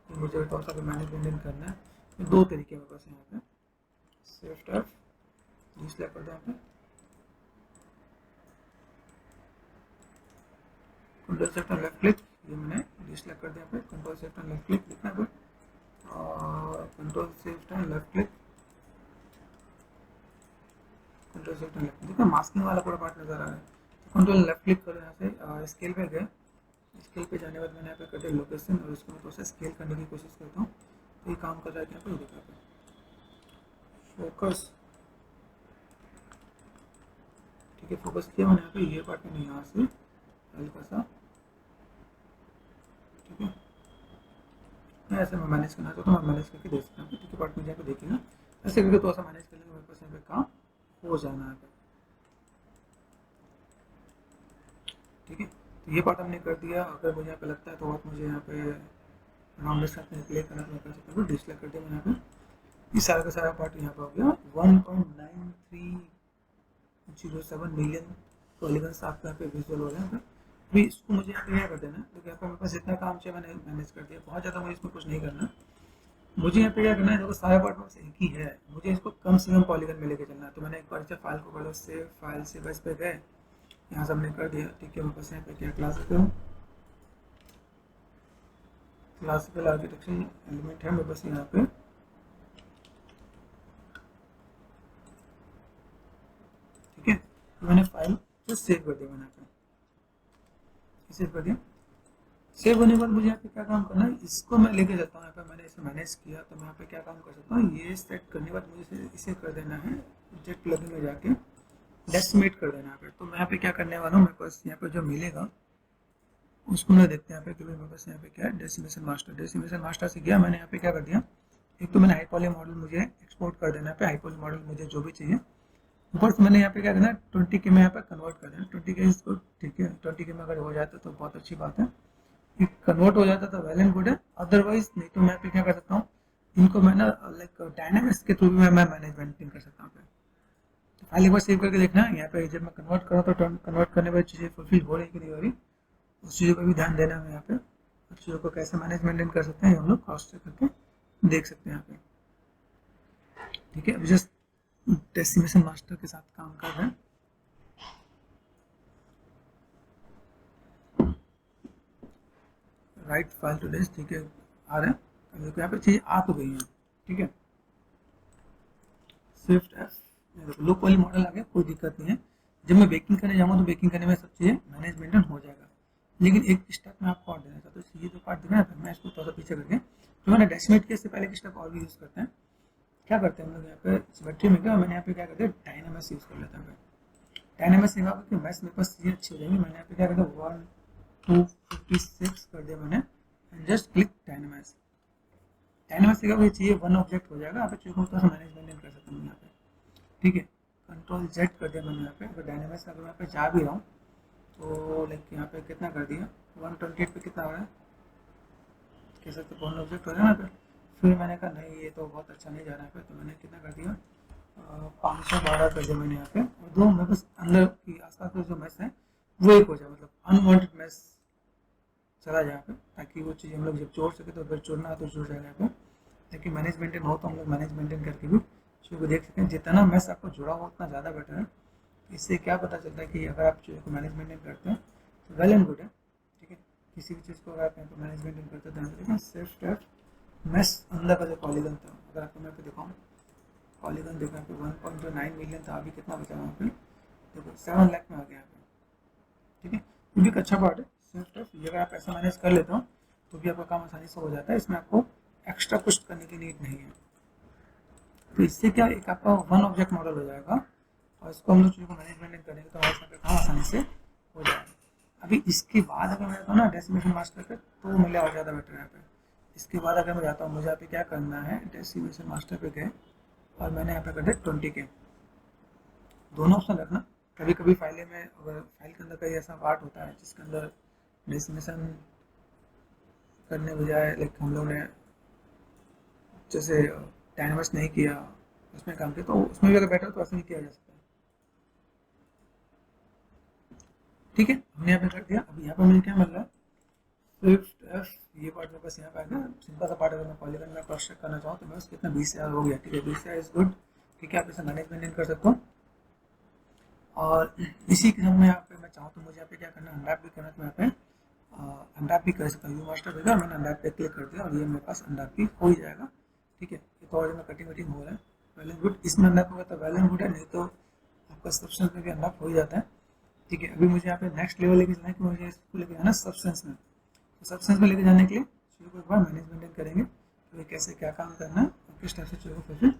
तो मुझे थोड़ा सा मैनेजमेंट करना है। तो दो तरीके मेरे पास यहाँ पे, शिफ्ट एफ डिस्प्ले कर दो यहाँ पे, control shift and left click, ये मैंने डिस्प्ले कर दिया पे, control shift and left click लिखना है और control shift and left click, control shift and left click, masking वाला पूरा पार्ट नजर आ रहा है। तो कंट्रोल लेफ्ट क्लिक करो यहाँ से, स्केल पे गए, स्केल पे जाने के बाद मैंने यहाँ पे कर दिया लोकेशन और उसको मैं थोड़ा सा स्केल करने की कोशिश करता हूँ, तो ये काम कर रहा है। यहाँ पे देखा पे फोकस, ठीक है, फोकस किया मैंने यहाँ पे, ये पार्ट मैंने यहाँ से हल्का सा, ठीक है, मैं ऐसे मैं मैनेज करना चाहता हूँ, मैं मैनेज करके दे सकता हूँ। ठीक है, पार्ट में जाकर देखिएगा ऐसे करके थोड़ा सा मैनेज कर लेंगे, मेरे पास यहाँ पे काम हो जाना है। ठीक है, तो ये पार्ट हमने कर दिया। अगर मुझे यहाँ पे लगता है तो आप मुझे यहाँ पे राउंड के साथ में प्ले करना तो मैं कर सकता हूँ, डिस्प्ले कर दिया मैंने यहाँ पे। ये सारा का सारा पार्ट यहाँ पे हो गया। 1.9307 मिलियन पॉलीगन्स आपके यहाँ पे विजुअल हो रहे हैं। अभी इसको मुझे यहाँ पे क्या कर देना है, तो यहाँ पे मेरे पास इतना काम चाहिए मैंने मैनेज कर दिया, बहुत ज़्यादा मुझे इसमें कुछ नहीं करना। मुझे यहाँ पे क्या करना है, देखो सारा पार्ट में से एक ही है, मुझे इसको कम से कम पॉलीगन में लेके चलना है। तो मैंने एक बार फाइल को कर लो सेव, फाइल से बस पे गए, यहाँ से हमने कर दिया। ठीक है, वापस यहाँ पे क्या क्लासिकल आर्किटेक्चर एलिमेंट है मेरे पास यहाँ पे। ठीक है, तो मैंने फाइल को सेव कर दिया, मैंने यहाँ पे सेव कर दिया। सेव होने के बाद मुझे यहाँ पे क्या काम करना है, इसको मैं लेके जाता हूँ यहाँ पे। मैंने इसे मैनेज किया तो मैं यहाँ पे क्या काम कर सकता हूँ, ये सेट करने के बाद मुझे इसे कर देना है जेट प्लगइन में जाके डेसिमेट कर देना है। तो मैं यहाँ पे क्या करने वाला हूँ, मेरे पास यहाँ पे जो मिलेगा उसको मैं देखते हैं यहाँ पे कि मेरे पास यहाँ पे क्या है, डेसिमेशन मास्टर से गया। मैंने यहाँ पे क्या कर दिया, एक तो मैंने हाईपॉली मॉडल मुझे एक्सपोर्ट कर देना है, हाईपॉली मॉडल मुझे जो भी चाहिए। ऊपर से मैंने यहाँ पे क्या करना है, 20K में यहाँ पे कन्वर्ट कर देना, 20K इसको। ठीक है, 20K में अगर हो जाता तो बहुत अच्छी बात है, कन्वर्ट हो जाता तो वेल एंड गुड है। अदरवाइज नहीं तो मैं पे क्या कर सकता हूँ, इनको मैं ना लाइक डायनामिक्स के थ्रू भी मैं मैनेजमेंट कर सकता हूँ। तो फाइल एक बार सेव करके देखना है, यहाँ पे जब मैं कन्वर्ट करूँ तो कन्वर्ट करने पर चीज़ें फुलफिल हो रही कि नहीं हो रही, उस चीज़ों पर भी ध्यान देना है। यहाँ पे उस चीज़ों को कैसे मैनेजमेंट कर सकते हैं हम लोग क्रॉस चेक करके देख सकते हैं यहाँ पे। ठीक है, अभी जस्ट डेसिमेशन मास्टर के साथ काम कर रहे हैं। राइट फाइल टू डेस्ट, ठीक है, आ रहे हैं। देखो यहाँ पे चीज़ें आ तो गई हैं। ठीक है, स्विफ्ट एफ लुक वाली मॉडल आ गया, कोई दिक्कत नहीं है। जब मैं बेकिंग करने जाऊँगा तो बेकिंग करने में सब चीज़ें मैनेजमेंट हो जाएगा। लेकिन एक स्टेप मैं आपको और देना चाहता हूँ, ये जो पार्ट दिखा ना, मैं इसको थोड़ा सा पीछे करके जो मैंने डेसिमेट किया इससे पहले एक स्टेप और भी यूज़ करते हैं। क्या करते हैं हम लोग यहाँ पे इस बैटरी में, क्या मैंने यहाँ पे क्या करते हैं, डायनामिक्स यूज़ कर लेता हूँ। डायनामिक्स सिखा कि मैथ्स मेरे पास चीज़ें अच्छी हो जाएंगी। मैंने यहाँ पे क्या करता हूँ 1256 कर दिया मैंने, and just click dynamics. Dynamics सिखा ये चाहिए वन ऑब्जेक्ट हो जाएगा। यहाँ पे चीज़ों को थोड़ा सा मैनेजमेंट कर सकता हूँ यहाँ पे। ठीक है, कंट्रोल जेड कर दिया मैंने यहाँ पे। अगर डायनामिक्स अगर मैं यहाँ पे जा भी रहा हूँ तो लाइक यहाँ पे कितना कर दिया, 128 पे कितना हो रहा है, कह सकते वन ऑब्जेक्ट हो रहा है ना। फिर मैंने कहा नहीं ये तो बहुत अच्छा नहीं जा रहा है पे, तो मैंने कितना कर दिया 512 कर दिया मैंने यहाँ पे। और दो मेरे पास अंदर की आसपास का जो मैस है वो एक हो जाए, मतलब अनवांटेड मैस चला जाए यहाँ पे, ताकि वो चीज़ हम लोग जब जोड़ सके तो अगर जोड़ना है तो जुड़ जाएगा यहाँ पे। लेकिन मैनेज मेंटेन हो तो हम लोग मैनेज मेंटेन करके भी चीज़ों को देख सकते हैं। जितना मैस आपको जुड़ा हो उतना ज़्यादा बेटर है। इससे क्या पता चलता है कि अगर आप चीज़ों को मैनेज मेंटेन करते हैं तो वेल एंड गुड है। ठीक है, किसी भी चीज़ को अगर आप यहाँ पर मैनेज मेंटेन करते हैं तो सिर्फ स्टेप मैस अंदर का जो पॉलीगन था, अगर आपको मैं पे दिखाऊँ, पॉलीगन देखो यहाँ पे 1.9 मिलियन था, अभी कितना बचा वहाँ पे, देखो 7 लाख में आ गया यहाँ पे। ठीक है, ये भी एक अच्छा पार्ट है स्विफ्ट एफ। ये अगर आप ऐसा मैनेज कर लेते हो तो भी आपका काम आसानी से हो जाता है, इसमें आपको एक्स्ट्रा कुछ करने की नीड नहीं है। तो इससे क्या एक आपका वन ऑब्जेक्ट मॉडल हो जाएगा, और इसको हम लोग चीज़ों को मैनेजमेंट करेंगे तो हमारे साथ काम आसानी से हो जाएगा। अभी इसके बाद अगर मैं जाता हूँ ना डेसिमेशन मास्टर पे, तो मेरे लिए और ज़्यादा बेटर है यहाँ पे। इसके बाद अगर मैं जाता हूँ, मुझे यहाँ पे क्या करना है, डेसिमेशन मास्टर पे गए और मैंने यहाँ पे कर दिया 20 के। दोनों ऑप्शन रखना। कभी कभी फाइलें में, अगर फाइल के अंदर कई ऐसा पार्ट होता है जिसके अंदर डेसिमेशन करने बजाय लाइक हम लोग ने जैसे टाइम वेस्ट नहीं किया उसमें काम किया, तो उसमें भी अगर बेटर तो ऐसे नहीं किया जा सकता है। ठीक है, हमने यहाँ पे कर दिया। अभी यहाँ पे मुझे क्या मिल रहा है, स्विफ्ट एफ, ये पार्ट में बस यहाँ पे आएगा सिंपल सा पार्ट। अगर मैं पॉलीगन में क्रॉस चेक करना चाहूँ तो मैं उसको कितना 20,000 हो गया। ठीक है, 20,000 इज गुड। ठीक है, आप इसे मैनेजमेंट कर सकते हो। और इसी के साथ में यहाँ पे मैं चाहूँ तो मुझे यहाँ पे क्या करना है, अनरैप भी करना, तो यहाँ पे अनरैप भी कर सकता हूँ। यू मास्टर भेजा, मैंने अनरैप पे क्लिक कर दिया और ये मेरे पास अनरैप भी हो ही जाएगा। ठीक है, ये तो और कटिंग वटिंग हो रहा है, वेल एंड गुड। इसमें अनरैप होगा तो वेल एंड गुड है, नहीं तो आपका सब्सटेंस में भी अनरैप हो ही जाता है। ठीक है, अभी मुझे यहाँ पे नेक्स्ट लेवल लेके जाना है कि मुझे इसको लेके जाना है सब्सटेंस में। तो सब्सटेंस में लेके जाने के लिए चीज़ों को एक बार मैनेजमेंट करेंगे, तो ये कैसे क्या काम करना है और किस टाइप से चीज़ों को फिर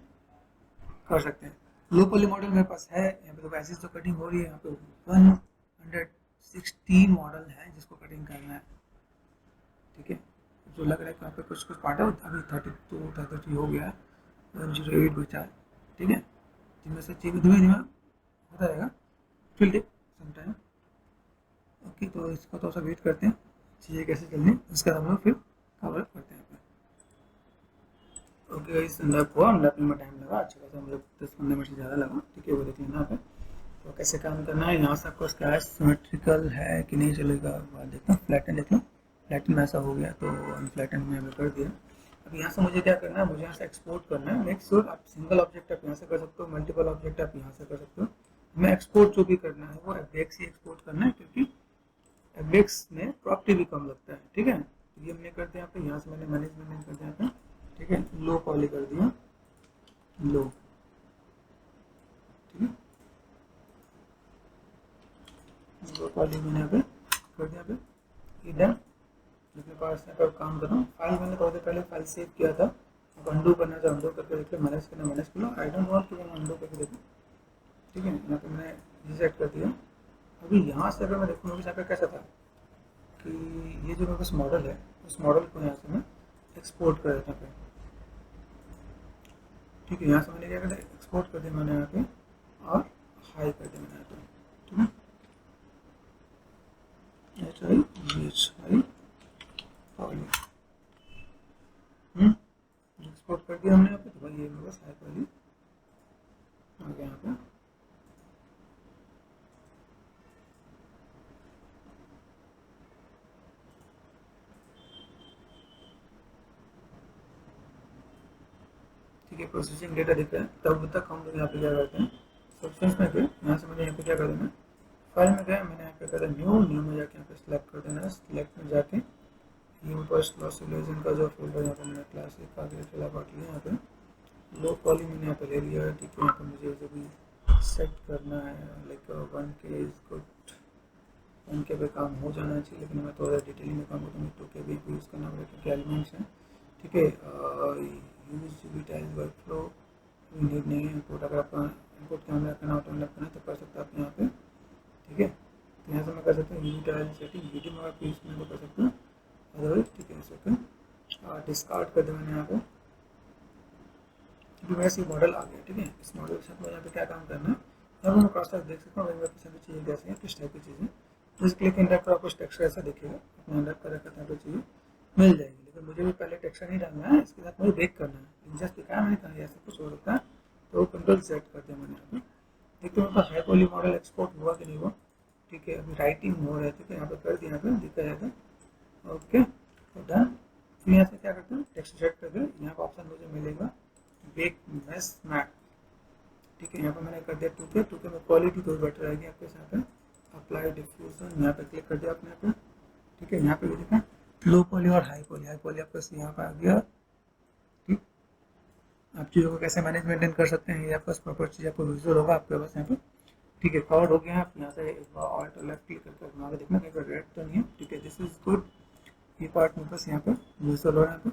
कर सकते हैं। लो पॉली मॉडल मेरे पास है, यहाँ पे तो वैसे तो कटिंग हो रही है। यहाँ पे 116 मॉडल है जिसको कटिंग करना है। ठीक है, जो लग रहा है कि यहाँ पे कुछ कुछ पार्ट है, अभी 32 हो गया है, 108 बचा है। ठीक है, जिनमें से चीज़ धीमे धीमे होता रहेगा, fill take some time. Okay, तो इसका तो ऐसा वेट करते हैं चीज़ें कैसे चलनी, उसका हम लोग फिर कवर करते हैं। ओके गाइस, अनलॉक हुआ। अनलॉक में टाइम लगा अच्छा खासा, मतलब 10-15 मिनट से ज़्यादा लगा। ठीक है, वो देख लेना आप। तो कैसे काम करना है, यहाँ से आपको इसका सिमेट्रिकल है कि नहीं चलेगा, बात देखता हूँ। फ्लैटन देख लो, फ्लैटन में ऐसा हो गया तो अनफ्लैटन में हमें कर दिया। अब यहाँ से मुझे क्या करना है, मुझे यहाँ से एक्सपोर्ट करना है। मेक श्योर आप सिंगल ऑब्जेक्ट आप यहाँ से कर सकते हो, मल्टीपल ऑब्जेक्ट आप यहाँ से कर सकते हो। हमें एक्सपोर्ट जो भी करना है वो एफबीएक्स ही एक्सपोर्ट करना है, क्योंकि एफबीएक्स में प्रॉपर्टी भी कम लगता है। ठीक है, तो ये हमने कर दिया यहाँ पे। यहाँ से मैंने मैनेजमेंट कर दिया यहाँ पे। ठीक है, लो पॉली कर दिया, लो। ठीक है, लो पॉली मैंने यहाँ पे कर दिया पे। ये डन। मेरे पास यहाँ पर काम कर रहा हूँ। फाइल मैंने थोड़ी देर पहले फाइल सेव किया था, अब अंडू करना चाहे अंडू करके देख लो, मैनेज करना मैनेज कर लो। आई डोंट वांट कि मैं अंडू करके देखूँ। ठीक है, यहाँ पे मैंने रिसेट कर दिया। अभी यहाँ से अगर मैं देखूँ, यहाँ पे कैसा था कि ये जो मेरे पास मॉडल है, उस मॉडल को यहाँ से मैं एक्सपोर्ट कर देता हूँ। ठीक है, यहाँ से मैंने क्या कर दिया, एक्सपोर्ट कर दिया मैंने यहाँ पे, और हाई कर दिया मैंने यहाँ पे। ठीक है, H I B H I poly export कर दिया हमने यहाँ पे। तो भाई ये मेरे पास हाई पॉली आ गया यहाँ पे। ठीक है, प्रोसेसिंग डेटा दिख रहा है। तब तक हम लोग यहाँ पे क्या करते हैं, सब्सटेंस में गए, यहाँ से मैंने यहाँ पे क्या कर देना, फाइल में गया, मैंने यहाँ पे कर दिया न्यू में जाके यहाँ पे सिलेक्ट कर देना है। सिलेक्ट में जाके फर्स्ट क्लास रिलेजन का जो फोल्डर यहाँ पे मैंने क्लास एक का चला पार्ट लिया, यहाँ पे लो पॉली मैंने यहाँ पे ले लिया है। ठीक है, यहाँ पे मुझे जो भी सेट करना है, like 1K is good, 1K पे काम हो जाना चाहिए, लेकिन मैं थोड़ा डिटेलिंग में काम करता हूँ, 2K भी यूज़ करना पड़ेगा क्योंकि एलिमेंट्स हैं। ठीक है, यूज भी टाइल्स वर्क फ्लो नीड नहीं है। इनपुट अगर आपका इनपुट कैमरा करना ऑटोमेटिक करना तो कर सकते हैं आप यहाँ पे। ठीक है, तो यहाँ से मैं कर सकता हूँ यूवी टाइल सेटिंग, वीडियो में आप यूज़ करने को कर सकते हैं अदरवाइज। ठीक है, सेकंड डिस्कार्ड कर दें मैंने यहाँ पे, क्योंकि वैसे मॉडल आ गया। ठीक है, इस मॉडल के साथ में यहाँ पे क्या काम करना है, यहाँ पर मैं क्रॉस टाइप देख सकता हूँ मेरे सभी चीज़ें कैसी हैं, किस टाइप की चीज़ें। जिस क्लिक इन टाइप पर आपको टेक्सचर ऐसा दिखेगा, अपने अंदर कर रखा तो चीज़ें मिल जाएगी। लेकिन मुझे भी पहले टेक्सचर नहीं डालना है, इसके साथ मुझे बेक करना है। जस्ट दिखाया मैंने कहा ऐसा कुछ हो सकता है, तो कंट्रोल सेट कर दिया मैंने यहाँ पे। देखते मेरे पास हाई पॉली मॉडल एक्सपोर्ट हुआ कि नहीं हुआ। ठीक है, अभी राइटिंग हो रहा है। ठीक है, यहाँ पे कर दिया, यहाँ पे दिखा जाएगा। ओके, तो डन। फिर यहाँ से क्या करते हैं, टेक्स्ट सेट करके यहाँ का ऑप्शन मुझे मिलेगा बेक मैस मैट। ठीक है, यहाँ पे मैंने कर दिया 2K में क्वालिटी तो बेटर रहेगी आपके साथ है। अप्लाई डिफ्यूजन यहाँ पे क्लिक कर दिया आपने यहाँ पे। ठीक है, यहाँ पे भी देखा लो पॉली और हाई पॉली। हाई पॉली आपका यहाँ पे आ गया आप चीज़ों को कैसे मैनेज मेंटेन कर सकते हैं, ये आपके पास प्रॉपर चीज़ आपको विजुअल होगा आपके पास यहाँ पे। ठीक है, कवर हो गया है। आप यहाँ से एक बार ऑल्ट और लेफ्ट क्लिक करके घुमा के देखना कहीं पर रेड तो नहीं है। ठीक है, दिस इज गुड। ये पार्ट मेरे पास यहाँ पे विजुअल हो रहा है यहाँ पे।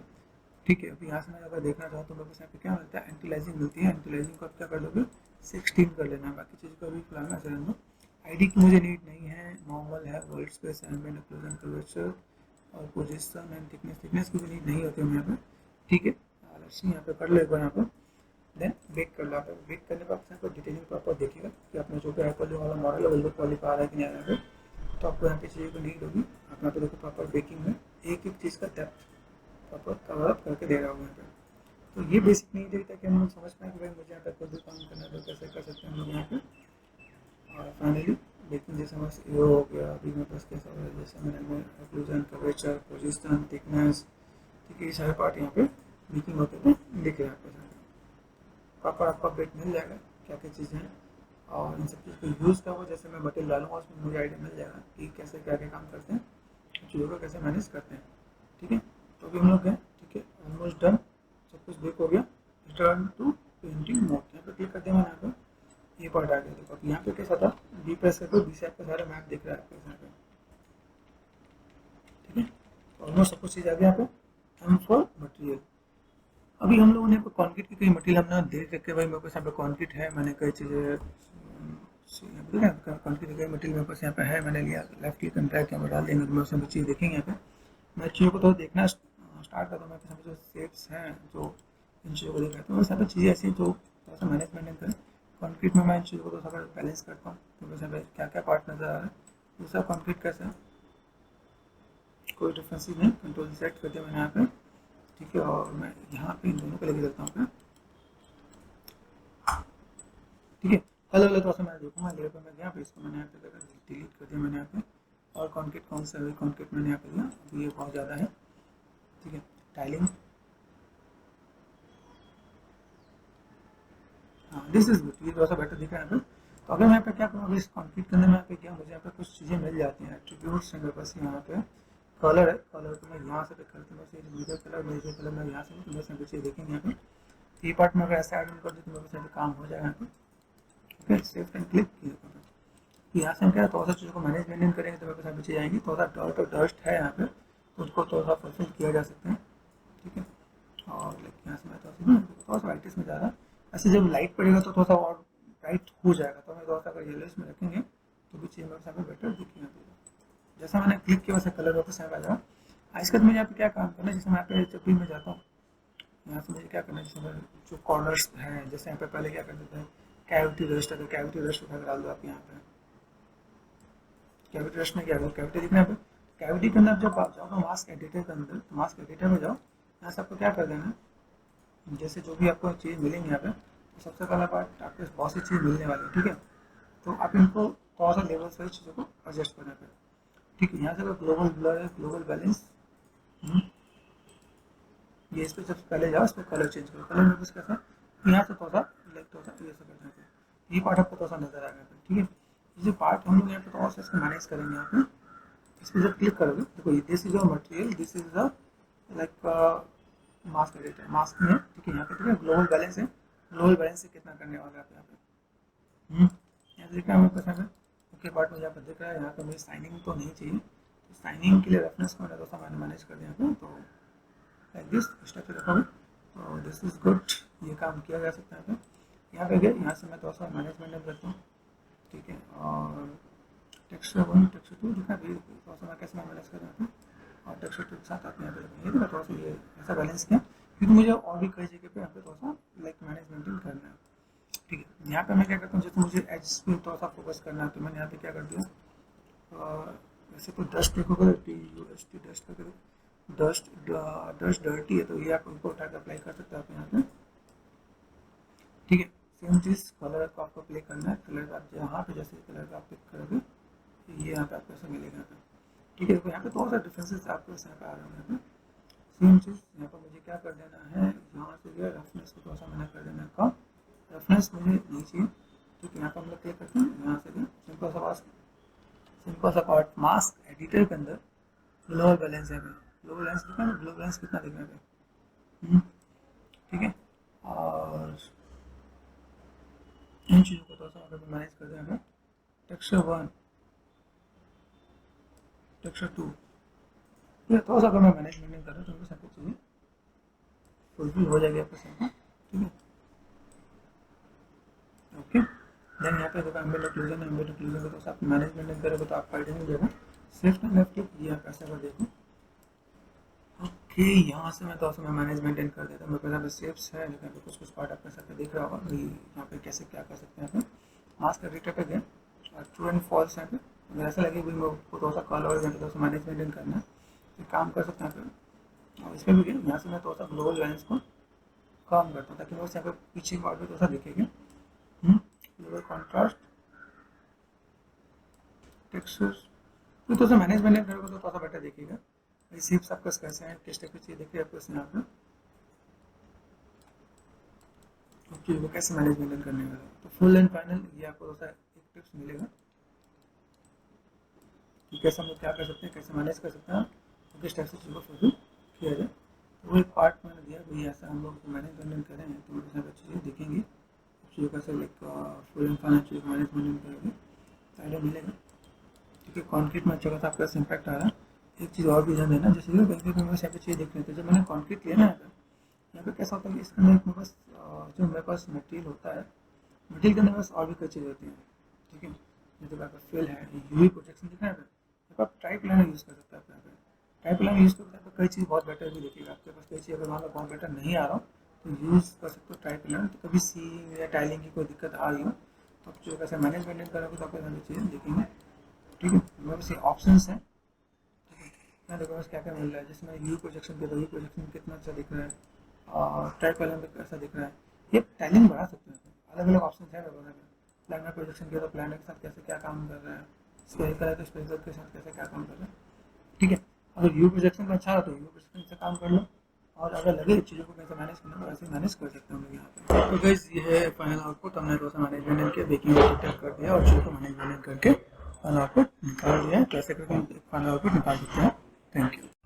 ठीक है, अभी यहाँ से मैं अगर देखना चाहूँ तो मेरे पास यहाँ पे क्या मिलता है, एंटीलाइजिंग मिलती है। एंटीलाइजिंग को आप क्या कर दोगे, 16 कर लेना है। बाकी चीज़ को अभी फिलहाल मैं ऐसे रहने दो। आईडी की मुझे नीड नहीं है, नॉर्मल है, world space element occlusion curvature और पोजीशन एंड थिकनेस। थिकनेस की भी नीड नहीं होती है यहाँ पे। ठीक है, यहाँ पे कर लो एक बार यहाँ पर। देन बेक कर लो। आप बेक करने पर आपको यहाँ पर डिटेलिंग प्रॉपर देखिएगा कि आपने जो भी एप्पल जो वाला मॉडल है वो क्वालिफाई आ रहा है कि नहीं आ रहा है। तो आपको यहाँ पे चीज़ों की नीड होगी। आप यहाँ पे देखो प्रॉपर बेकिंग में एक एक चीज़ का डेप्थ प्रॉपर कवर अप करके दे रहा हूँ यहाँ पे। तो ये बेसिक नहीं देता कि हम लोग समझ पाएँ कि भाई मुझे यहाँ पे कोई भी काम करना है तो कैसे कर सकते हैं हम लोग यहाँ पे। और फाइनली बेकिंग जैसे बस ये हो गया। अभी मेरे पास कैसा हो रहा है, जैसे मैंने ओक्लूजन कर्वेचर पोजीशन थिकनेस, ठीक है, ये सारे पार्ट यहाँ पे बेकिंग होते थे दिख रहे हैं आपको। प्रॉपर आपको अपडेट मिल जाएगा क्या क्या चीज़ें हैं और इन सब चीज़ को यूज़ का हो। जैसे मैं मटेरियल डालूंगा उसमें मुझे आइडिया मिल जाएगा कि कैसे क्या क्या काम करते हैं, चीज़ों को कैसे मैनेज करते हैं। ठीक है, तो अभी हम लोग गए। ठीक है, ऑलमोस्ट डन, सब कुछ बेक हो गया। रिटर्न टू पेंटिंग मोड, यहाँ पे क्लिक करते हैं। मैंने यहाँ पे ये पार्ट आ गया। देखो यहाँ पे कैसा था, बी प्रेस करके बी से आपका सारा मैप दिख रहा है आपके यहाँ पे। ठीक है, तो ऑलमोस्ट सब कुछ चीज़ आ गया यहाँ पे। M for material. अभी हम लोगों ने कंक्रीट की कई मटेरियल हमने देख रखे भाई मेरे पास यहाँ पे कंक्रीट है। मैंने कई चीज़ें कंक्रीट की कई मटेरियल मेरे पास यहाँ पे है। मैंने लिया लेफ्ट क्लिक कॉन्ट्रैक्ट यहाँ पर डाल देंगे तो मैं उसमें चीज़ देखेंगे यहाँ पे। मैं चीज़ों को तो देखना स्टार्ट करता हूँ। मेरे पास जो शेप्स हैं जो इन चीज़ों को देखा तो मेरे यहाँ पे चीज़ें ऐसी जो थोड़ा सा मैनेज मेंटेन करें। कंक्रीट में मैं इन चीज़ों को थोड़ा बैलेंस करता हूँ तो मेरे यहाँ पे क्या क्या पार्ट नज़र आ रहा है। दूसरा कंक्रीट कैसा है, कोई डिफ्रेंस नहीं। कंट्रोल सेट कर दिया मैंने यहाँ पे। ठीक है, और मैं यहाँ पे इन दोनों को लेके चलता हूँ। ठीक है, अलग अलग थोड़ा सा मैं देखूँगा। लेयर पर मैं गया फिर इसको मैंने यहाँ पे डिलीट कर दिया मैंने यहाँ पे। और कॉन्क्रीट कौन सा है, कॉन्क्रीट मैंने यहाँ पे दिया। अभी ये बहुत ज़्यादा है। ठीक है, टाइलिंग, हाँ दिस इज गुड, ये थोड़ा सा बेटर दिख रहा है यहाँ पे। तो अगर मैं यहाँ पे क्या करूँ, अभी इस कॉन्क्रीट करने में यहाँ पे क्या मुझे यहाँ पे कुछ चीज़ें मिल जाती हैं। एट्रीब्यूट्स हैं मेरे पास यहाँ पे। कलर है, कलर को मैं यहाँ से पिक करती हूँ। वैसे मेजर कलर मैं यहाँ से तो मेरे से देखेंगे यहाँ पे। ये पार्ट में अगर ऐसे ऐड कर दूँ तो मेरे पास यहाँ पे काम हो जाएगा यहाँ पे। ओके, सेव एंड क्लिक किया। यहाँ से हम क्या थोड़ा सा चीज़ों को मैनेज मेंटेन करेंगे तो मेरे पास चीज़ें आएंगी। थोड़ा सा डॉट और डस्ट है यहाँ पे तो उसको थोड़ा सा फुलफिल किया जा सकता है। ठीक है, और लाइक यहाँ से मैं थोड़ा सा वाइटिस में जा रहा है। ऐसे जब लाइट पड़ेगा तो थोड़ा सा और ब्राइट हो जाएगा। तो हमें थोड़ा सा अगर येलोइश में रखेंगे तो भी चीज़ें मेरे सामने बेटर दिखेंगे। जैसा मैंने क्लिक किया वैसे कलर वापस यहाँ पे आ जाएगा। इसके बाद मुझे यहाँ पे क्या काम करना है, जैसे मैं यहाँ पे जब भी मैं जाता हूँ यहाँ से मुझे क्या करना है, जैसे जो कॉर्नर्स हैं जैसे यहाँ पे पहले क्या करते थे कैविटी रस्ट है तो कैविटी रस्ट उठा डाल दो आप यहाँ पे। कैविटी रस्ट में क्या करो, कैविटी दिखना है यहाँ पे। कैविटी के अंदर जब आप जाओ मास्क एडिटर के अंदर, तो मास्क एडिटर में जाओ। यहाँ से आपको क्या कर देना है, जैसे जो भी आपको चीज़ मिलेंगी यहाँ पे तो सबसे पहला पार्ट आपको बहुत सी चीज़ मिलने वाली है। ठीक है, तो आप इनको थोड़ा सा लेवल से चीज़ों को एडजस्ट करना है। ठीक है, यहाँ से ग्लोबल ब्लर है, ग्लोबल बैलेंस, ये इस पर सबसे पहले जाओ, इस पर कलर चेंज करो। कलर में कुछ कैसा है यहाँ से थोड़ा सा लाइक थोड़ा सा ये सब करना है। ये पार्ट आपको थोड़ा सा नजर आ गया। ठीक है, ये जो पार्ट हम लोग यहाँ पे थोड़ा सा इसको मैनेज करेंगे। यहाँ पे इस पर जब क्लिक करोगे देखो ये this is a material, this is a like mask editor, mask में। ठीक है, यहाँ पे ठीक है ग्लोबल बैलेंस है। ग्लोबल बैलेंस से कितना करने वाला है आप यहाँ पे यहाँ दिख रहा है मेरे पास। ओके, पार्ट मुझे यहाँ पर दिख रहा है। यहाँ पर मुझे साइनिंग तो नहीं चाहिए, तो साइनिंग के लिए रेफरेंस को मैंने थोड़ा सा मैनेज कर दिया यहाँ पे। तो लाइक दिस स्ट्रक्चर रखोगे तो दिस इज गुड, ये काम किया जा सकता है। यहाँ पे गए, यहाँ से मैं थोड़ा सा मैनेजमेंट करता हूँ। ठीक है, और टेक्सचर 1 टेक्सचर 2 दिखा भी थोड़ा सा मैं कैसे मैनेज कर रहा हूँ। और टेक्सचर 2 के साथ आप यहाँ पे ये देखा थोड़ा सा ये ऐसा बैलेंस किया क्योंकि मुझे और भी कई जगह पे यहाँ पे थोड़ा सा लाइक मैनेजमेंट करना है। ठीक है, यहाँ पे मैं क्या करता हूँ, जैसे मुझे एज पे थोड़ा सा फोकस करना है तो मैंने यहाँ पे क्या कर दिया, वैसे तो डस्ट देखोगे TUST डस्ट करके डस्ट डर्टी है तो ये आप उनको उठाकर अप्लाई कर सकते हो आप यहाँ पे। ठीक है, सेम चीज़ कलर को आपको अप्लाई करना है। कलर आप यहाँ पे जैसे कलर का आप पिक करोगे ये यहाँ पे आपको ऐसा मिलेगा यहाँ पे। ठीक है, तो यहाँ पे थोड़ा सा डिफरेंसेस आपको यहाँ पे आ रहे हैं। यहाँ पे सेम चीज़ यहाँ पर मुझे क्या कर देना है, यहाँ से जो रफनेस को थोड़ा सा मैंने कर देना है कम। रफनेस मुझे नहीं चाहिए। ठीक है, यहाँ पर हम लोग क्लिक करते हैं। यहाँ से सिंपल सा पार्ट मास्क एडिटर के अंदर ग्लोबल बैलेंस है। ग्लोबल बैलेंस दिखा है, ग्लोबल बैलेंस कितना दिख रहा है। ठीक है, और इन चीज़ों को थोड़ा सा अगर मैनेज कर दें हमें, टेक्सचर 1, टेक्सचर 2, ये थोड़ा सा अगर मैं मैनेजमेंट कर रहा हूँ तो उनको सब चीज़ें फुलफिल हो जाएगी आपके साथ, ठीक है। ओके, देन यहाँ पे देखो एम्बेड ओक्लूजन है, एम्बेड ओक्लूजन को तो आप मैनेजमेंट करोगे तो आपका आइडिया नहीं देगा। शिफ्ट एंड लेफ्ट क्लिक किया कैसे कर देखो। ओके, यहाँ से मैं तो मैं मैनेज मेंटेन कर देता हूँ। मेरे पास शेप्स है लेकिन कुछ कुछ पार्ट आपके साथ दिख रहा होगा भाई, यहाँ पे कैसे क्या कर सकते हैं। मास्क का रिटर पे गए और ट्रू एंड फॉल्स यहाँ पे अगर ऐसा लगे भाई मेरे को थोड़ा सा कलर और थोड़ा सा मैनेज मेंटेन करना है तो काम कर सकते हैं यहाँ पे। और इस पर भी गए, यहाँ से मैं थोड़ा सा ग्लोबल बैलेंस को कम करता हूँ ताकि मेरे यहाँ पे पीछे पार्ट में थोड़ा सा दिखेगा। ग्लोबल कॉन्ट्रास्ट, टेक्सचर्स तो थोड़ा सा मैनेज मेंटेन करोगे तो थोड़ा सा बेटर दिखेगा। शेप्स आपका कैसे हैं, किस टाइप की चीज़ दिख रही है आपको इसमें यहाँ पे, ओके वो कैसे मैनेज मेंटेन करने वाला है। तो फुल एंड फाइनल ये आपको थोड़ा सा एक टिप्स मिलेगा कि कैसे हम लोग क्या कर सकते हैं, कैसे मैनेज कर सकते हैं और किस टाइप से चीज़ों को फुलफिल किया जाए। तो वो एक पार्ट मैंने दिया भाई, ऐसा हम लोग मैनेज मेंटेन करें तो मेरे साथ चीज़ें दिखेंगी, चीज़ों कैसे लाइक फुल एंड फाइनल चीज़ों को मैनेज मेंटेन करेंगे तो आइडिया मिलेगा। ठीक है, कॉन्क्रीट में अच्छा खासा आपका इम्पैक्ट आ रहा है। एक चीज़ और भी ध्यान देना, जैसे कि बैंक में यहाँ पे चीज़ देख रहे थे, जब मैंने कॉन्क्रीट लिया ना यहाँ पे कैसा होता है कि इसके अंदर मेरे पास जो मेरे पास मटेरियल होता है, मटेरियल के अंदर मेरे पास और भी कई चीज़ होती हैं, ठीक है। जैसे यहाँ पे फिल है, यूवी प्रोटेक्शन दिख रहा है, यहाँ पर ट्राई प्लानर यूज़ कर सकते हैं आप। यहाँ पे ट्राई प्लानर यूज़ करते हैं तो कई चीज़ बहुत बेटर भी दिखेगा आपके पास। कई चीज़ अगर मान लो बहुत बेटर नहीं आ रहा हो तो यूज़ कर सकते हो ट्राई प्लानर। तो कभी सीइंग या टाइलिंग की कोई दिक्कत आ रही हो तो आप जो कैसे मैनेज मेंटेन करोगे तो आपको यहाँ पे चीज़ें दिखेंगे, ठीक है। मेरे पास ये ऑप्शंस हैं, मैं देखो बस क्या क्या मिल रहा है। जैसे मैं यू प्रोजेक्शन किया तो यू प्रोजेक्शन कितना अच्छा दिख रहा है और ट्राइप वाले में कैसा दिख रहा है। ये टाइलिंग बढ़ा सकते हैं, अलग अलग ऑप्शन है मेरे पास। प्लानर प्रोजेक्शन किया तो प्लानर के साथ कैसे क्या काम कर रहा है, स्पेरिकल है तो स्पेरिकल के साथ कैसे क्या काम कर रहा है, ठीक है। अगर यू प्रोजेक्शन में अच्छा है तो यू प्रोजेक्शन से काम कर लो, और अगर लगे चीज़ों को कैसे मैनेज करना तो वैसे मैनेज कर सकते हैं हम लोग यहाँ पे। तो गाइस ये है फाइनल आउटपुट। हमने थोड़ा सा मैनेजमेंट किया, बेकिंग आउटपुट कर दिया और चीज़ों को मैनेजमेंट करके फाइनल आउटपुट निकाल दिया है। कैसे करके फाइनल आउटपुट निकाल सकते हैं। Thank you.